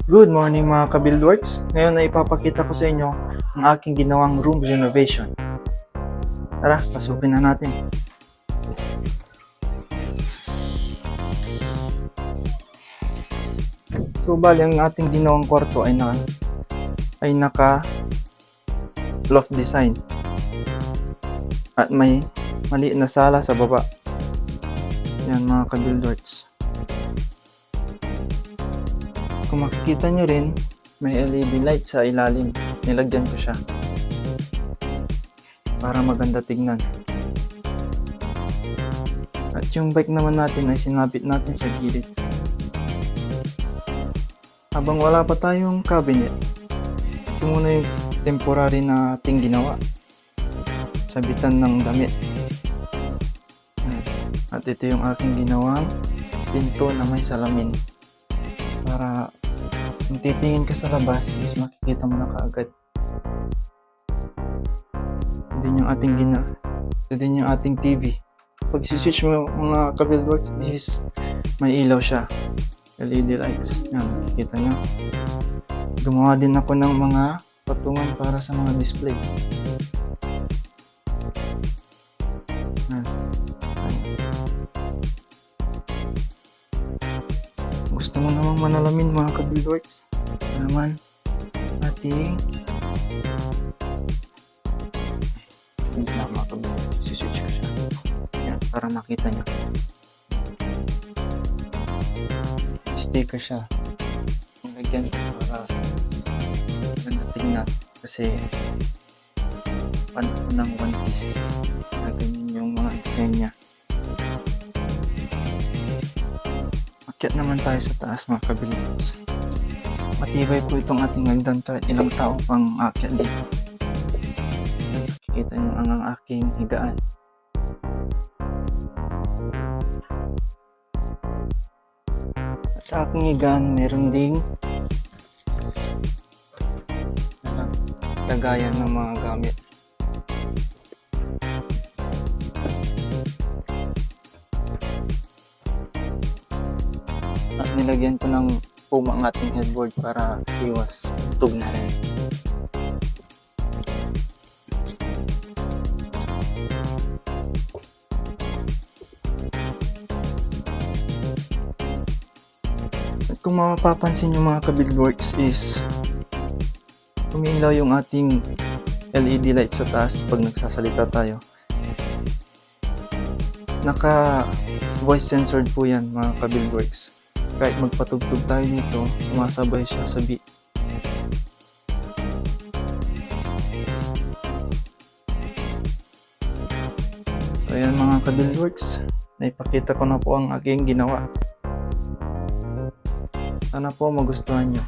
Good morning mga ka-Buildworks. Ngayon ay ipapakita ko sa inyo ang aking ginawang room renovation. Tara, pasukin na natin. So bali ang ating ginawang kwarto ay naka loft design. At may maliit na sala sa baba. Yan mga ka-Buildworks. Kung makikita nyo rin, may LED light sa ilalim. Nilagyan ko siya para maganda tignan. At yung bike naman natin ay sinapit natin sa gilid. Habang wala pa tayong cabinet, ito muna yung temporary na ating ginawa. Sabitan ng damit. At ito yung aking ginawang pinto na may salamin. Para kung titingin ka sa labas is makikita mo na kaagad. Ito din yung ating TV. Pag si-switch mo mga ka-Buildworks is may ilaw siya. LED lights. Yan, makikita nyo. Gumawa din ako ng mga patungan para sa mga display. Yan. Gusto mo namang manalamin mga ka-Buildworks? Ito naman ating hindi na mga ka-Buildworks. Si-switch ko siya. Yan, para makita nyo. Sticker siya. Lagyan para maganda tingnan. Kasi panahon ng One Piece. Ganyan yung mga design niya. Akyat naman tayo sa taas mga ka-Buildworks. Matibay po itong ating hagdan kahit ilang tao pang akyat dito. Nakikita nyo ang aking higaan. At sa aking higaan meron ding lagayan ng mga gamit. At nilagyan ko ng foam ang ating headboard para iwas tug na rin. At kung mapapansin nyo mga ka-Buildworks is umiilaw yung ating LED light sa taas pag nagsasalita tayo. Naka voice censored po yan mga ka-Buildworks. Kahit magpatugtog tayo dito, sumasabay siya sa beat. So ayan mga ka-Buildworks, naipakita ko na po ang aking ginawa. Sana po magustuhan nyo.